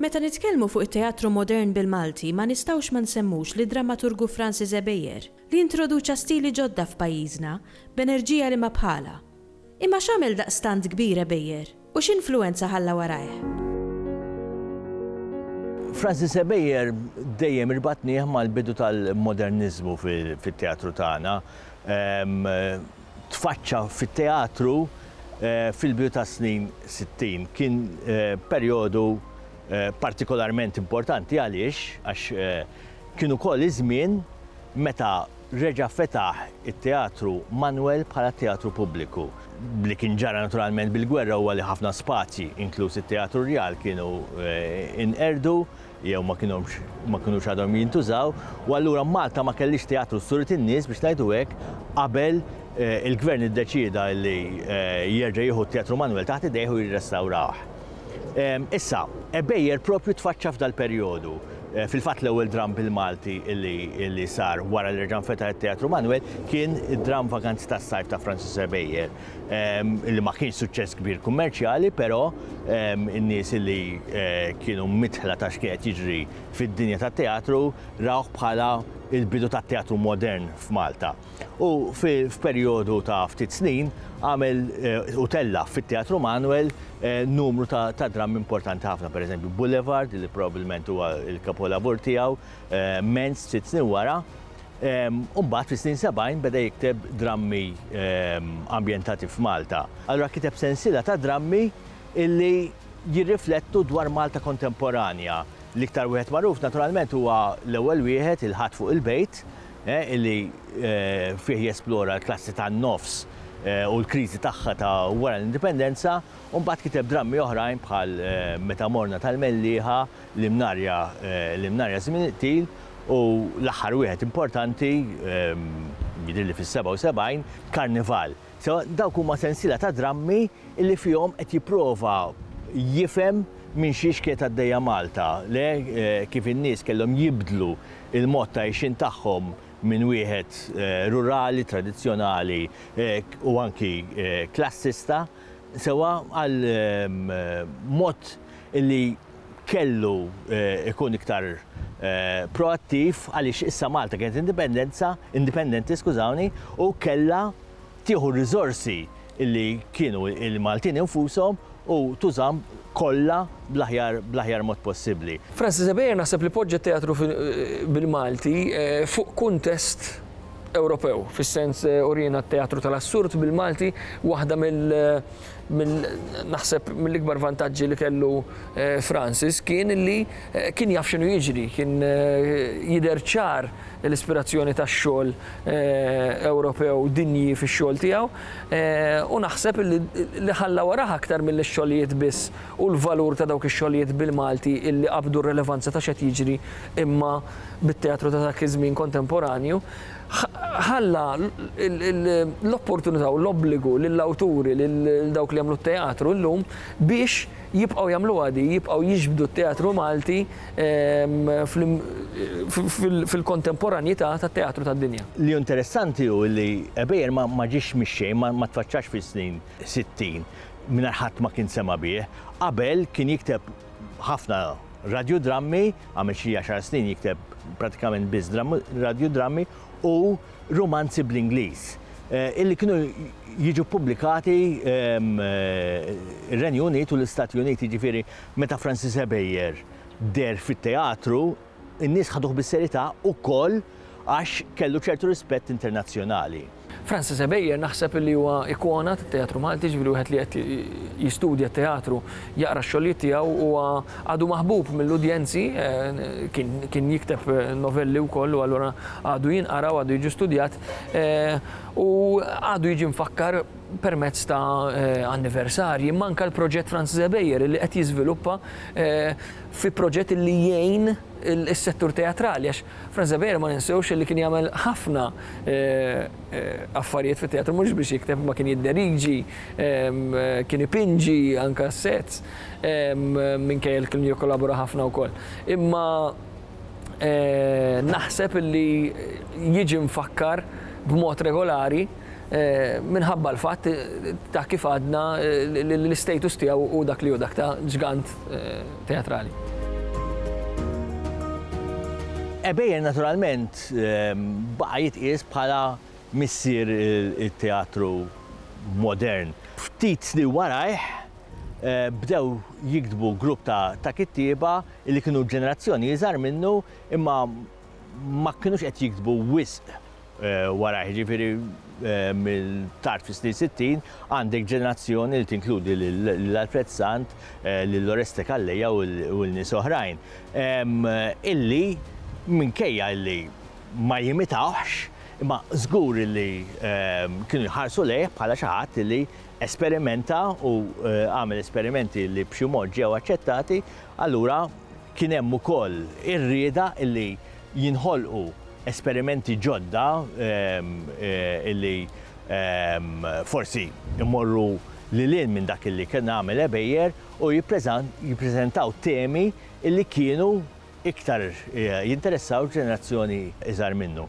Meta nitkellmu fuq it-teatru modern bil-Malti ma nistgħux ma nsemmux li drammaturgu Francis Ebeyer li introduċa stili ġodda f'pajjiżna b'enerġija li ma bħala. Imma x'għamel daqstant kbir Ebeyer u x'influwenza ħalla warajh? Francis Ebeyer dejjem irbatnieh mal-bidu tal-modernizmu fit-teatru tagħna. Tfaċċa fit-teatru fil-bidu tas-snin 60. Kien perjodu partikolarment importanti għax kienu ukoll iż-żmien meta reġa' fetaħ it-teatru Manuel bħala teatru pubbliku. Li kien ġara naturalment bil-gwerra huwa li ħafna spazji, inkluż it-Teatru Real, kienu inqerdu jew ma kinux għadhom jintużaw, u allura Malta ma kellix teatru sturit in-nies biex ngħidu hekk qabel il-gvern iddeċieda li jerġa' jieħu t-Teatru Manuel taħt idejh u jirrestawrawh. Issa, Ebeyer propju tfaċċa f'dal-perjodu. Fil-fatt l-ewwel dram bil-Malti illi sar wara li reġa' nfetaħ it-Teatru Manuel kien id-dram Vakanzi tas-sajf ta' Francis Ebeyer, illi ma kienx suċċess kbir kummerċjali, però in-nies illi kienu mitħla ta' x'kienet jiġri fid-dinja tat-teatru rawh bħala il-bidu tat-teatru modern f'Malta. U f'perjodu ta' ftit snin għamel u tella fit-Teatru Manuel numru ta' dram importanti ħafna, pereżempju Boulevard, li probabbilment huwa l-kapolavur tiegħu, Menz ftit snin wara. U mbagħad fis-snin 70 beda jikteb drammi ambjentati f'Malta. Allura kiteb sensiela ta' drammi illi jirriflettu dwar Malta kontemporanja. L-iktar wieħed magħruf naturalment huwa l-ewwel wieħed il-ħadd fuq il-bejt, illi fih jesplora l-klassi tan-nofs u l-kriżi tagħha ta' wara l-indipendenza, u mbagħad kiteb drammi oħrajn bħal Meta morna tal-Mellieħa, l-Imnarja żmien it-til, u l-aħħar wieħed importanti jidhirli fis-77 Karnival. So dawk huma sensiela ta' drammi illi fihom qed jipprova jifhem minn xiex kienet għaddejja Malta, kif in-nies kellhom jibdlu il-mod ta' għixin tagħhom minn wieħed rurali, tradizzjonali u anki klassista, sewa għal mod illi kellu ikun iktar proattiv għaliex issa Malta kienet indipendenti, skużawni, u kellha tieħu riżorsi illi kienu il-Maltin infushom u tużam kollha bl-aħjar mod possibbli. Francis Ebeyer naħseb li poġġa teatru bil-Malti fuq kuntest Ewropew, fis-sens orjena t-teatru tal-assurd bil-Malti waħda naħseb mill-ikbar vantaġġi li kellu Francis kien li kien jaf x'inhu jiġri, kien jidher ċar l-ispirazzjoni tax-xogħol Ewropew dinji fix-xogħol tiegħu u naħseb li ħalla waraha aktar mill-xogħlijiet biss u l-valur ta' dawk ix-xogħlijiet bil-Malti illi qabdu r-relevanza ta' x'qed jiġri imma bit-teatru ta' dak iż-żmien kontemporanju ħalla l-opportunità u l-obbligu lill-awturi lil dawk li jagħmlu t-teatru llum biex jibqgħu jagħmlu għadi, jibqgħu jiġbdu t-teatru Malti fil-kontemporanjetà tat-teatru tad-dinja. Li interessanti hu li Ebeyer ma ġiex mix-xejn, ma tfaċċax fis-snin 60 mingħajr ħadd ma kien sema bih. Qabel kien jikteb ħafna radiodrammi, għamel xi 10 snin jikteb pratikament biss radiodrammi u romanzi bl-Ingliż, illi kienu jiġu pubblikati ir-Renju Unit u l-Istati Uniti, ġifieri meta Francis Ebeyer der fit-teatru, in-nies ħaduh bis-serjetà wkoll għax kellu ċertu rispett internazzjonali. Francis Ebeyer naħseb li huwa ikona tat-teatru Malti, ġifieri wieħed li qed jistudja t-teatru jaqra x-xogħlijiet tiegħu huwa għadu maħbub mill-udjenzi, kien jikteb novelli wkoll u allura għadu jinqara u għadu jiġi studjat u għadu jiġi mfakkar permezz ta' anniversarji, manka l-proġett Francis Ebeyer li qed jiżviluppa fi proġett li jgħin is-settur teatrali, għax Francis Ebeyer ma ninsewx li kien jagħmel ħafna affarijiet fit-teatru, mhux biex jikteb ma kien jidderiġi, kien ipinġi anke sets minkejja kien jikkollabora ħafna wkoll. Imma naħseb li jiġi mfakkar b'mod regolari minħabba l-fatt ta' kif għadna l-status tiegħu u dak li hu dak ta' ġgant teatrali. Bejjer naturalment baqa' jitqies bħala missier il-teatru modern. Ftit snin warajh bdew jiktbu grupp ta' kittieba li kienu ġenerazzjoni iżgħar minnu imma ma kienux qed jiktbu wisq warajh, ġifieri mill-tard fis-snin 60 għandek ġenerazzjoni li tinkludi l-Alfred Sant, l-Oreste Calleja u l-nies oħrajn. Illi minkejja illi ma jimitawx, imma żgur illi kienu jħarsu lejh bħala xi ħadd illi esperimenta u għamel esperimenti li b'xi mod ġew aċċettati, allura kien hemm ukoll ir-rieda illi jinħolqu esperimenti ġodda illi forsi immorru lilin minn dak illi kien għamel Bejjer u jippreżentaw temi illi kienu iktar jinteressaw ġenerazzjoni iżgħar minnu.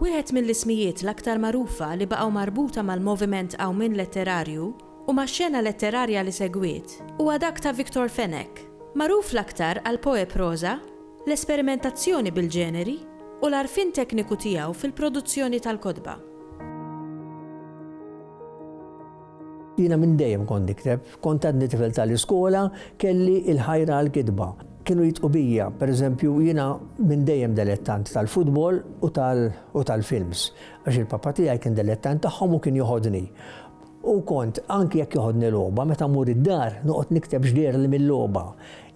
Wieħed mill-ismijiet l-aktar magħrufa li baqgħu marbuta mal-moviment Awmin letterarju u max-xena letterarja li segwiet huwa dak ta' Viktor Fenech, magħruf l-aktar għal poe proza, l-esperimentazzjoni bil-ġeneri u l-għarfien tekniku tiegħu fil-produzzjoni tal-kotba. Jiena minn dejjem kont nikteb, kont għadni tifel tal-iskola, kelli il-ħajra għall-kitba. Kienu jitqu bija, pereżempju jiena minn dejjem dilettant tal-futbol u tal-films, għax il-papa tiegħi kien dilettant tagħhom u kien joħodni. U kont anki jekk joħodni logħba, meta mmur id-dar noqgħod nikteb x'dier li mill-logħba.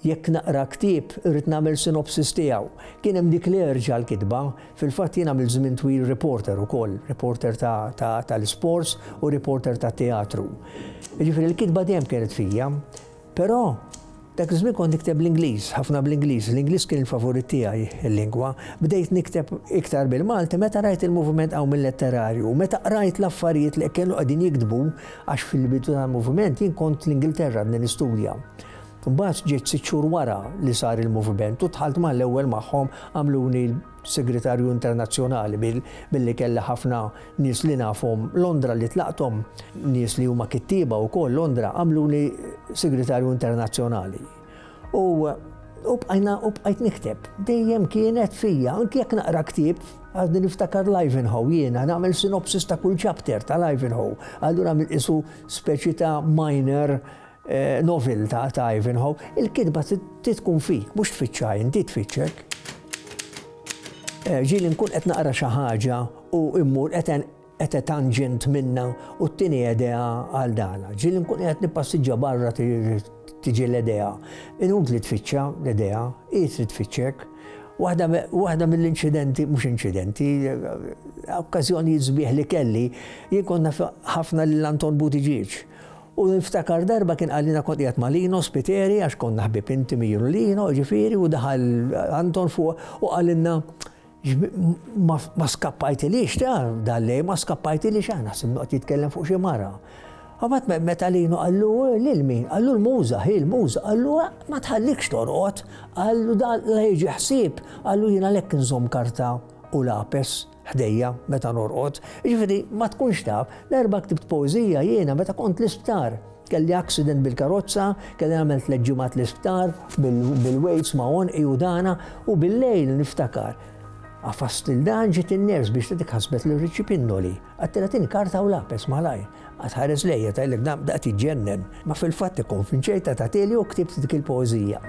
Jekk naqra ktieb irrid nagħmel sinopsis tiegħu. Kien hemm dik l-erġa għall-kitba, fil-fatt jien għamil żmien twil reporter ukoll, reporter tal-sports u reporter tat-teatru. Jiġifieri l-kitba dejjem kienet fija, però dak iż-żmien kont nikteb l-Ingliż, ħafna bl-Ingliż. L-Ingliż kien il-favorit tiegħi il-lingwa. Bdejt nikteb iktar bil-Malti meta rajt il-moviment Awmin letterarju, meta rajt l-affarijiet li kienu qegħdin jiktbu għax fil-bidu tal-moviment jien kont l-Ingilterra għadni nistudja. Mbagħad ġiet 6 xhur wara li sar il-moviment u tħalt mal-ewwel magħhom għamluni segretarju internazzjonali billi kellha ħafna nies li nafhom Londra li tlaqthom, nies li huma kittieba wkoll Londra għamluni segretarju internazzjonali. U bqajt nikteb. Dejjem kienet fija, anke jekk naqra ktieb, għadni niftakar Ivanhoe jiena, nagħmel sinopsis ta' kull chapter ta' Ivanhoe. Allura isu speċi ta' minor novel ta' Ivanhoe. Il-kitba tkun fik, mhux tfittxha inti tfittxek. Ġieli nkun qed naqra xi ħaġa u immur qed tangent minna u t-tieni idea għal dana. Ġieli nkun qed nippassiġġa barra tiġi l-idea. Inutli tfittxa l-idea, trid tfittxek. Waħda mill-inċidenti, mhux inċidenti, okkażjonijiet sbieħ li kelli, jien konna ħafna lil Anton Buttigieg. U niftakar darba kien għallina kont qiegħed ma' Lino Spiteri għax konna ħbib intimi jienu Lino, ġifieri, u daħal Anton fuq u għallinna ma skappajtilix dal-lej ma skappajtilix naħseb noqgħod jitkellem fuq xi mara. Għabat meta Lino għallu lil min, għallu l-muża, il-muża, għallu ma tħallikx torqod, għallu da jiġi ħsieb, għallu jiena lekk nżomm karta u lapes ħdejja meta norqod. Ġifieri ma tkunx taf, darba ktibt poeżija jiena meta kont l-isptar. Kelli accident bil-karozza, kelli għamel 3 ġimgħat l-isptar bil-weights ma' onqi u dana u bil-lejl niftakar. Għafast il-dan ġiet in-nervs biex tidik ħasbet li rriċi pinnoli. Għattilatini karta u lapes malaj. Għatħares lejja tajlek daqt iġġennen. Ma fil-fatt konfinċejta ta' teli u ktibt dik il-poezija.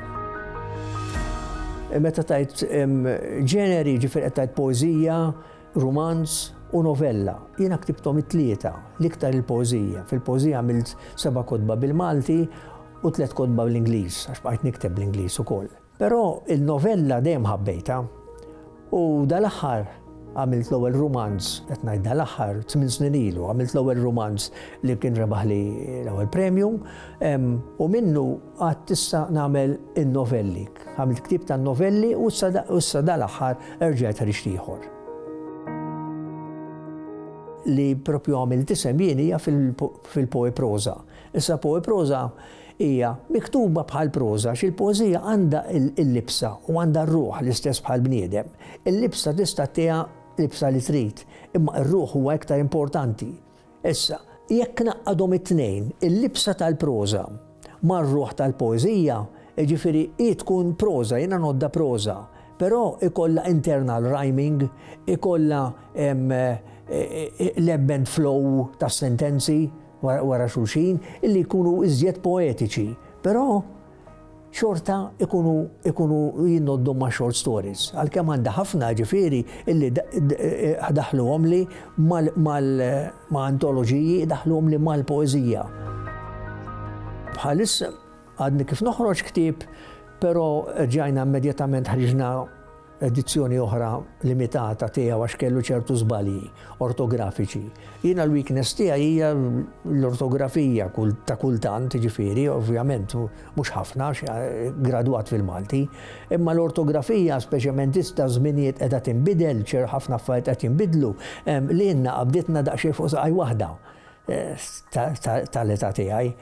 Meta tajt ġeneri ġifier qed tajt poezija, romanz u novella. Jiena ktibthom it-tlieta, l-iktar il-poezija. Fil-poezija għamilt 7 kotba bil-Malti u 3 kotba bl-Ingliż, għax bqajt nikteb bl-Ingliż ukoll. Però il-novella dejjem ħabbejta. U dal-aħħar għamilt l-ewwel romanz, qed ngħidha l-aħħar 8 snin ilu, għamilt l-ewwel romanz li kien rebaħ li l-ewwel premium, u minnu għad tista' nagħmel in-novelli. Għamilt ktieb ta' novelli u issa dal-aħħar erġgħet ħriġt ieħor. Li propju għamilt isem jien hija fil-poe proza. Issa poe proza hija miktuba bħal proza għax il-poeżija għandha il-libsa u għandha r-ruħ l-istess bħal bniedem. Il-libsa tista' tiha libsa li trid, imma r-ruħ huwa iktar importanti. Issa, jekk naqadhom it-tnejn, il-libsa tal-proza mar-ruħ tal-poeżija, jiġifieri hi tkun proza, jiena nodda proza, però ikollha internal rhyming, ikollha ebb and flow ta' sentenzi wara xulxin illi jkunu iżjed poetiċi, però xorta ikunu jinnoddu ma' short stories. Għalkemm għandha ħafna ġifieri illi daħluhom li ma' antoloġiji, daħluhom li mal-poeżija. Bħalissa għadni kif noħroġ ktieb, però ġajna immedjatament ħriġna edizzjoni oħra limitata tiegħu għax kellu ċertu żbalji ortografiċi. Jiena l-weakness tiegħi hija l-ortografija ta' kultant, ġifieri, ovvjament mhux ħafna gradwat fil-Malti, imma l-ortografija speċjalment issa żminijiet qiegħda tinbidel, ħafna affarijiet qed jinbidlu, li jenna qabditna daqsxejn fuq saqaj waħda tal-età tiegħi.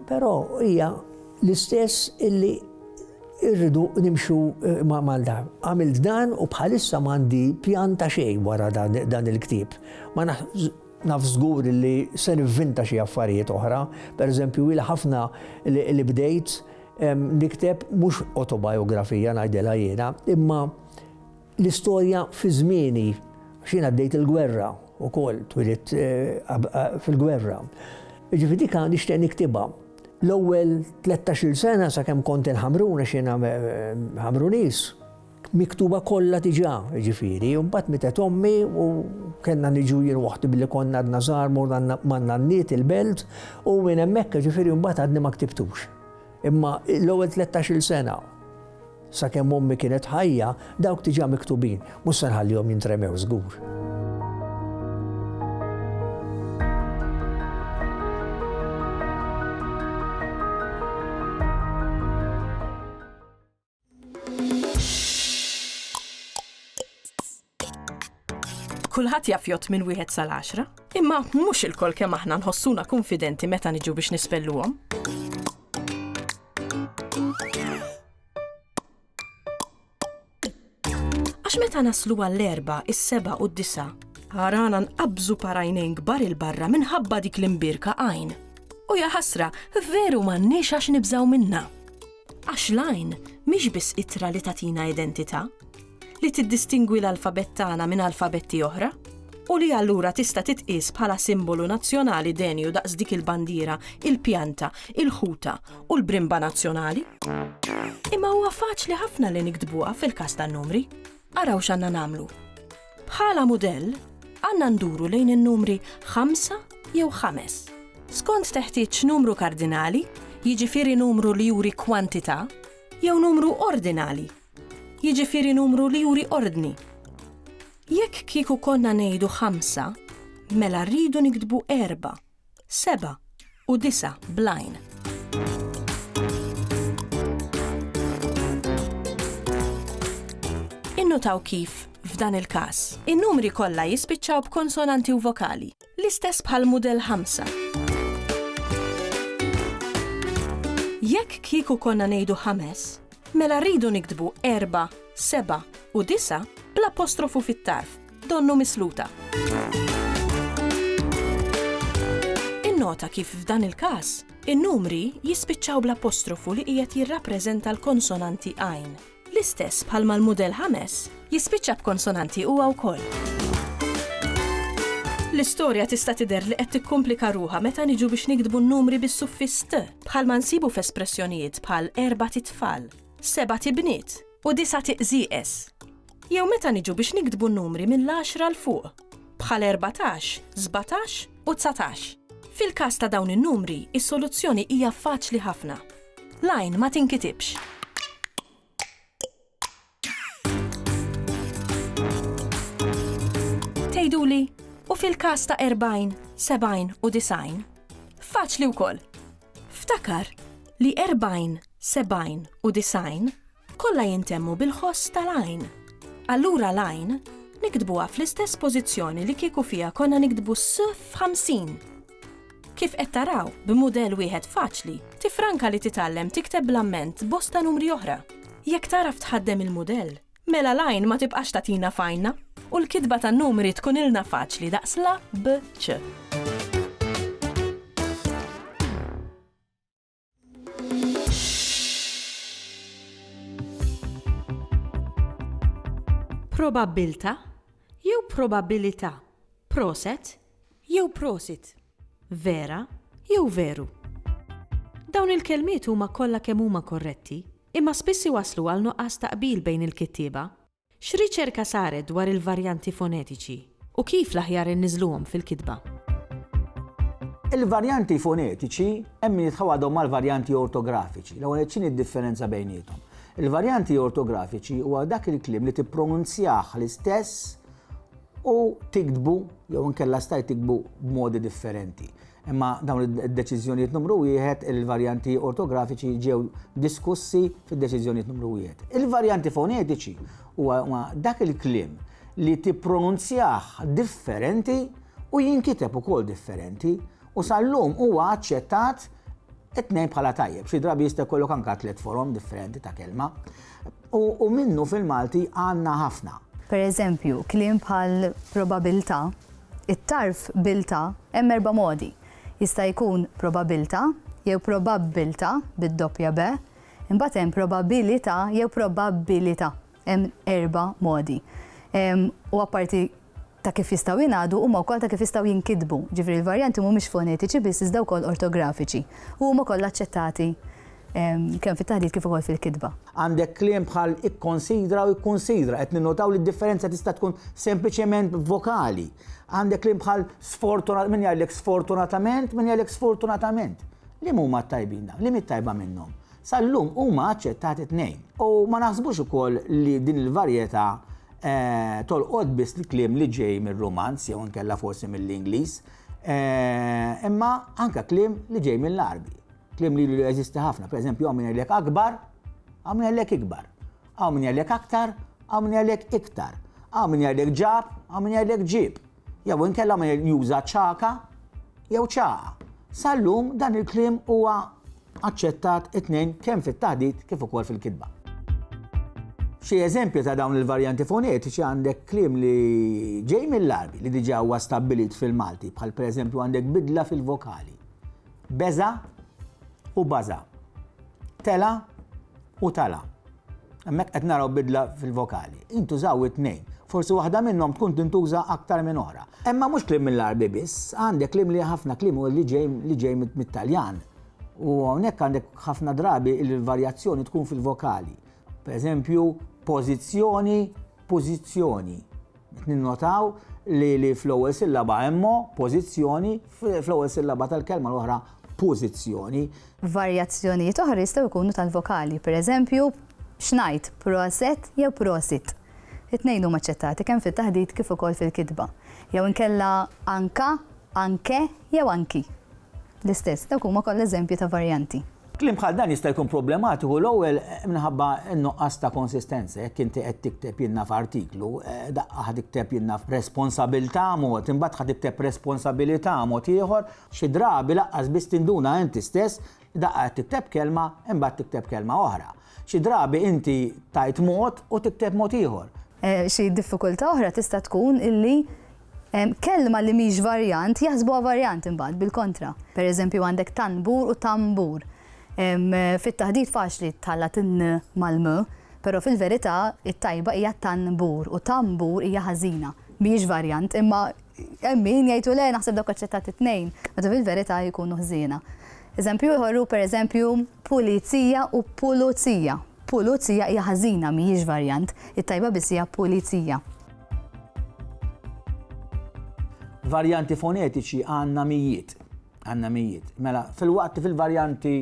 Però hija l-istess illi irridu nimxu mal-da. Għamilt dan u bħalissa m'għandi pjan ta' xejn wara dan il-ktieb. Ma naf żgur li se nivvinta xi affarijiet oħra. Pereżempju ilha ħafna li bdejt nikteb mhux autobiografija ngħidilha jiena, imma l-istorja fi żmieni x'jiena għaddejt il-gwerra wkoll twilit fil-gwerra. Ġifieri dik nixtieq niktibha. L-ewwel 13-il sena sakemm kont il-Ħamrun għax jiena Ħamrunis, miktuba kollha diġà, ġifieri, u mbagħad mitet ommi u kellna niġu jien waħdi billi konna għadna żgħar morna man-nanniet il-belt u minn hemmhekk ġifieri mbagħad għadni ma ktibtux. Imma l-ewwel 13-il sena sakemm ommi kienet ħajja dawk diġà miktubin, mhux se nħallihom jintremew żgur. Kulħadd jaf jgħod minn 1 sal-10, imma mhux il-kol kemm aħna nħossuna konfidenti meta niġu biex nispelluhom. Għax meta naslu għall-4, is-7 u d-9, ħarana nqabżu parajnejn kbar il-barra minħabba dik l-imbirka għajn. U ja ħasra, veru m'għandniex għax nibżgħu minnha. Għax l-għajn mhix biss ittra li tagħtina identità, li tiddistingwi l-alfabet tagħna minn alfabetti oħra u li allura tista' titqies bħala simbolu nazzjonali denju daqs dik il-bandiera, il-pjanta, il-ħuta u l-brimba nazzjonali. Imma huwa faċli ħafna li nikdbuha fil-każ tan-numri. Araw x'għandna nagħmlu. Bħala mudell għandna nduru lejn in-numri 5 jew 5. Skont teħtieġ numru kardinali, jiġifieri numru li juri kwantità, jew numru ordinali, jiġifieri numru li juri ordni. Jekk kieku konna ngħidu 5, mela rridu nikdbu 4, 7 u 9 blajn. Innutaw kif, f'dan il-każ, in-numri kollha jispiċċaw b'konsonanti u vokali, l-istess bħal mudell 5. Jekk kieku konna ngħidu 5, mela rridu nikdbu 4, 7 u 9 bl-apostrofu fit-tarf, donnu misluta. Innota kif f'dan il-każ, in-numri jispiċċaw bl-apostrofu li qiegħed jirrappreżenta l-konsonanti għajn. L-istess bħalma l-mudell 5 jispiċċa b'konsonanti huwa wkoll. L-istorja tista' tidher li qed tikkomplika ruħha meta niġu biex nikdbu n-numri bis-suffiss t, bħalma nsibu f'espressjonijiet bħal 4 titfal, 7 tibniet u 9 tiqżieqes. Jew meta niġu biex nikdbu n-numri mill-10 l fuq, bħal 14, 17 u 19. Fil-każ ta' dawn in-numri, is-soluzzjoni hija faċli ħafna. Lajn ma tinkitibx. Tgħiduli u fil-każ ta' 40, 70 u 90. Faċli wkoll. Ftakar li 40, 70 u 90 kollha jintemmu bil-ħoss tal-għajn. Allura l-għajn nikdbuha fl-istess pożizzjoni li kieku fiha konna nikdbu s-50. Kif qed taraw b'mudell wieħed faċli, tifranka li titgħallem tikteb bl-amment bosta numri oħra. Jekk taraf tħaddem il-mudell, mela l-għajn ma tibqax tagħtina fajna u l-kitba tan-numri tkun ilna faċli daqsla b-ċ. Probabbilta jew probabilità. Proset jew prosit. Vera jew veru. Dawn il-kelmiet huma kollha kemm huma korretti, imma spiss waslu għal nuqqas taqbil bejn il-kittieba. X'riċerka saret dwar il-varjanti fonetiċi u kif l-aħjar inniżluhom fil-kitba? Il-varjanti fonetiċi hemm min jitħaw għadhom mal-varjanti ortografiċi. L-ewwel x'inhi d-differenza bejniethom? Il-varjanti ortografiċi huwa dak il-kliem li tippronunzjah l-istess u tikdbu jew inkella staj tikbu b'modi differenti. Imma dawn id-deċiżjonijiet numru wieħed il-varjanti ortografiċi ġew diskussi fid-deċiżjonijiet numru wieħed. Il-varjanti fonetiċi huwa dak il-kliem li tippronunzjah differenti u jinkiteb ukoll differenti u sal-lum huwa aċċettat it-tnejn bħala tajjeb. Xi drabi jista' jkollok anke tliet forom differenti ta' kelma u minnu fil-Malti għandna ħafna. Per eżempju, kliem bħal probabilità, it-tarf bilta hemm 4 modi. Jista' jkun probabilità jew probabbiltà bid-doppja B, imbagħad hemm probabilità jew probabbilità. Hemm 4 modi. U apparti ta' kif jistgħu jingħadu huma wkoll ta' kif jistgħu jinkitbu. Ġifieri l-varjanti mhumiex fonetiċi biss iżda wkoll ortografiċi. U huma kollha aċċettati kemm fit-taħdid kif ukoll fil-kitba. Għandek kliem bħal ikkonsidra u ikkonsidra, qed ninnotaw li d-differenza tista' tkun sempliċement vokali. Għandek kliem bħal sfortunatament, min jgħidlek sfortunatament, min jgħidlek sfortunatament. Li huma tajbina, li mit-tajba minnhom. Sal-lum huma aċċettati tnejn. U ma naħsbux ukoll li din il-varjetà tolqod biss l-kliem li ġej mir-Rumanz jew inkella forsi mill-Ingliż, imma anke kliem li ġej mill-Arbi. Kliem li jeżisti ħafna, pereżempju għaw min jgħidlek akbar, għaw min jgħidlek ikbar, għaw min jgħidlek aktar, għaw min jgħidlek iktar, għaw min jgħidlek ġab, għaw min jgħidlek ġib. Jew inkella min juża ċaka jew ċaqa. Sal-lum dan il-kliem huwa aċċettat it-tnejn kemm fit-taħdid kif ukoll fil-kitba. Xi eżempju ta' dawn il-varjanti fonetiċi għandek kliem li ġej mill-Arbi li diġà huwa stabbilit fil-Malti, bħal pereżempju għandek bidla fil-vokali. Beża u baża. Tela u tala. Hemmhekk qed naraw bidla fil-vokali. Intużaw it-tnejn. Forsi waħda minnhom tkun tintuża aktar minn oħra. Imma mhux kliem mill-Arbi biss, għandek kliem li ħafna kliem li ġej mit-Taljan. U hawnhekk għandek ħafna drabi il-varjazzjoni tkun fil-vokali. Pereżempju, pożizzjoni, pożizzjoni. Ninnotaw li fl-ewwel sillaba hemmo pożizzjoni, fl-ewwel sillaba tal-kelma l-oħra pożizzjoni. Varjazzjonijiet oħra jistgħu jkunu tal-vokali. Pereżempju, x'ngħid proset jew prosit. It-tnejn huma aċċettati kemm fit-taħdid kif ukoll fil-kitba. Jew inkella anka, anke jew anki. L-istess, dawk huma kollha eżempji ta' varjanti. Kliem bħal dan jista' jkun problematiku l-ewwel minħabba n-nuqqas ta' konsistenza. Jekk inti qed tikteb jinnna f'artiklu, daqqa ħad tikteb jinnna f'responsabilità mod, imbagħad ħad tikteb responsabilità mod ieħor, xi drabi laqqas biss tinduna inti stess daqqa qed tikteb kelma imbagħad tikteb kelma oħra. Xi drabi inti tajt mod u tikteb mod ieħor. Xi diffikultà oħra tista' tkun illi kelma li mhix varjant jaħsbuha varjant imbagħad bil-kontra. Pereżempju għandek tanbur u tambur. Fit-taħdid faċli tħallat in mal-m, però fil-verità it-tajba hija tanbur u tambur hija ħażina. Mhijiex varjant, imma min jgħidu le naħseb dawk aċċettati it-tnejn, meta fil-verità jkunu ħżiena. Eżempju ieħor pereżempju pulizija u pulizija. Pulizija hija ħażina mhijiex varjant, it-tajba biss hija pulizija. Varjanti fonetiċi għandna mijiet. Mela, fil-waqt fil-varjanti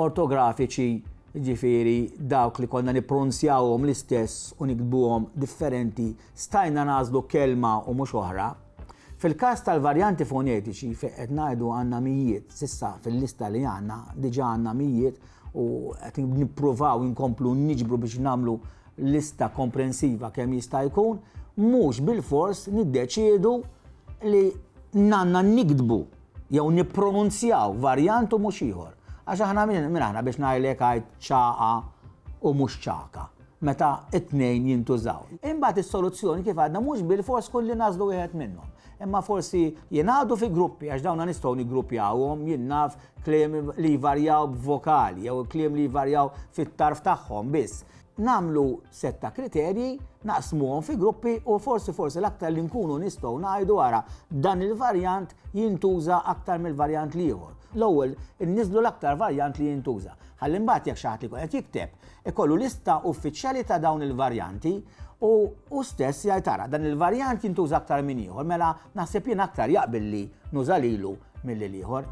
ortografiċi Ġifieri dawk li konna nippronunzjawhom l-istess u nikdbuhom differenti, stajna nażlu kelma u mhux oħra. Fil-każ tal-varjanti fonetiċi fejn qed ngħidu għandna mijiet, sissa fil-lista li għandna diġà għandna mijiet u qed nippruvaw inkomplu niġbru biex nagħmlu lista komprensiva kemm jista' jkun, mhux bil-fors niddeċiedu li nanna nikdbu jew nippronunzjaw varjant u mhux ieħor. Għax aħna minn aħna biex ngħidlek għajt ċaqa u mhux ċaka, meta t-tnejn jintużaw. Imbagħad is-soluzzjoni kif għadna mhux bil-fors kulli nażlu wieħed minnhom. Imma forsi jingħadu fi gruppi għax dawna nistgħu niggruppjawhom jien naf kliem li jvarjaw b'vokali jew kliem li jvarjaw fit-tarf tagħhom biss. Namlu setta kriterji, naqsmuhom fi gruppi u forsi l-aktar li nkunu nistgħu ngħidu wara dan il-varjant jintuża aktar mill-varjant li ieħor. L-ewwel inniżlu l-aktar varjant li jintuża. Ħalli mbagħad jekk xi ħadd ikun qed jikteb ikollu lista uffiċjali ta' dawn il-varjanti u stess jgħid tara dan il-varjant jintuża aktar minn ieħor, mela naħseb jien aktar jaqbel li nuża lilu milli ieħor.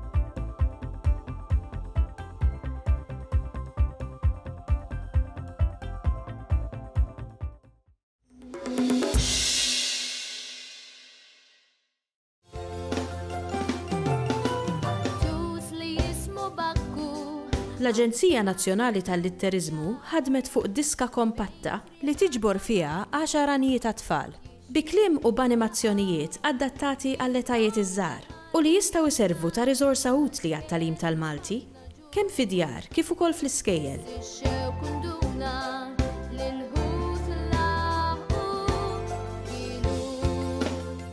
L-Aġenzija Nazzjonali tal-Litterizmu ħadmet fuq diska kompatta li tiġbor fiha 10 anijiet tfal, bi kliem u b'animazzjonijiet adattati għall-etajiet iż-żgħar u li jistgħu jservu ta' riżorsa utli għat-tagħlim tal-Malti, kemm fid-djar kif ukoll fl-iskejjel.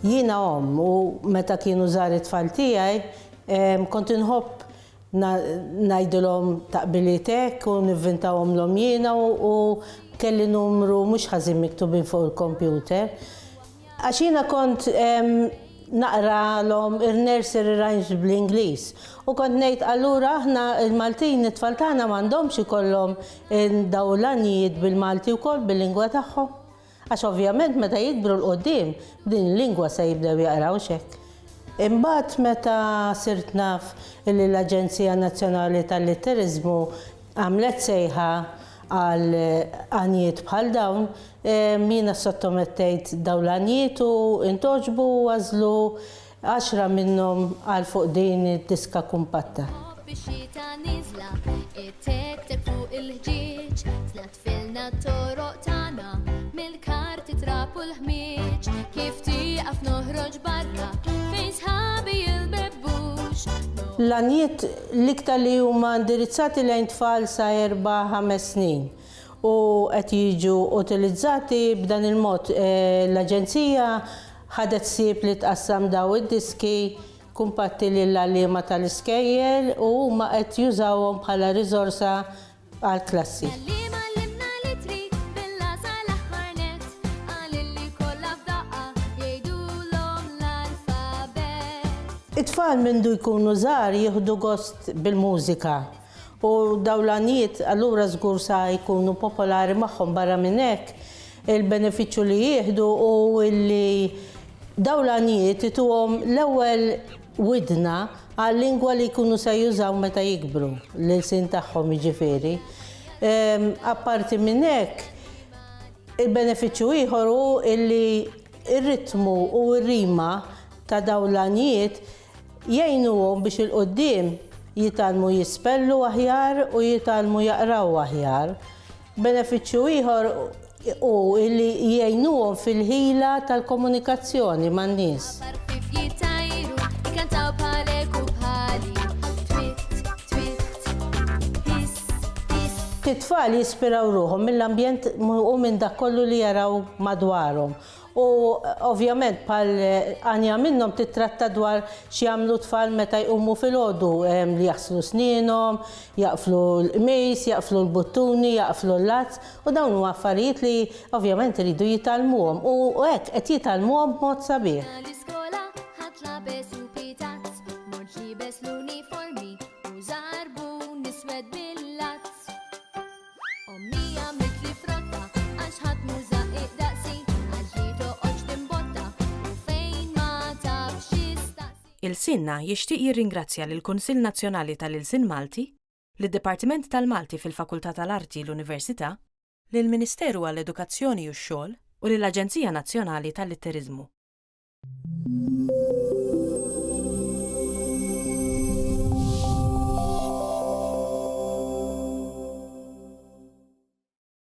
Jiena u meta kienu żgħar it-tfal tiegħi kont inħobb ngħidulhom taqbilitek u nivvintawhom l-hom jiena u kelli numru mhux ħażin miktubin fuq il-kompjuter. Għax jiena kont naqralhom il-nursery rhymes bl-Ingliż u kont ngħid allura aħna l-Maltin it-tfal tagħna m'għandhomx ikollhom dawlanijiet bil-Malti wkoll bil-lingwa tagħhom. Għax ovvjament meta jikbru l-qudiem din il-lingwa se jibdew jaqraw hekk. Imbagħad meta sirt naf li l-Aġenzija Nazzjonali tal-Litterizmu għamlet sejħa għal għanijiet bħal dawn, jiena sottomettejt dawn l-għanijiet u intoġbu għażlu 10 minnhom għal fuq din id-diska kumpatta. L-għanijiet l-iktar li huma indirizzati lejn tfal sa 4-5 snin u qed jiġu utilizzati b'dan il-mod. L-Aġenzija ħadet sieb li tqassam daw id-diski kumpatti lill-għalliema tal-iskejjel u huma qed jużawhom bħala riżorsa għall-klassi. It-tfal mindu jkunu żgħar jieħdu gost bil-mużika u dawlanijiet allura żgur sa jkunu popolari magħhom barra minn hekk il-benefiċċju li jieħdu u li dawlanijiet ituhom l-ewwel widna għal-lingwa li jkunu se jużaw meta jikbru l-ilsien tagħhom jiġifieri. Apparti minn hekk il-benefiċċju ieħor hu li r-ritmu u r-rima ta' dawlanijiet jgħinuhom biex il-qoddim jitalmu jispellu aħjar u jitalmu jaqraw aħjar. Benefiċċju ieħor u li jgħinuhom fil-ħila tal-komunikazzjoni man-nies. It-tfal jispiraw ruħhom mill-ambjent u minn dak kollu li jaraw madwarhom. U ovvjament bħal għanja minnhom titratta dwar x'jagħmlu tfal meta jqumu filgħodu li jaħslu snierhom, jaqflu l-qmis, jaqflu l-buttuni, jaqflu l-lazz u dawn huma affarijiet li ovvjament iridu jitalmuhom u hekk qed jitalmuhom b'mod sabiħ. Il-Sinna jixtieq jirringrazzja lill-Kunsill Nazzjonali tal-Ilsien Malti lid-Dipartiment tal-Malti fil-Fakultà tal-Arti l-Università, lill-Ministeru għall-Edukazzjoni u x-Xogħol u lill-Aġenzija Nazzjonali tal-Litterizmu.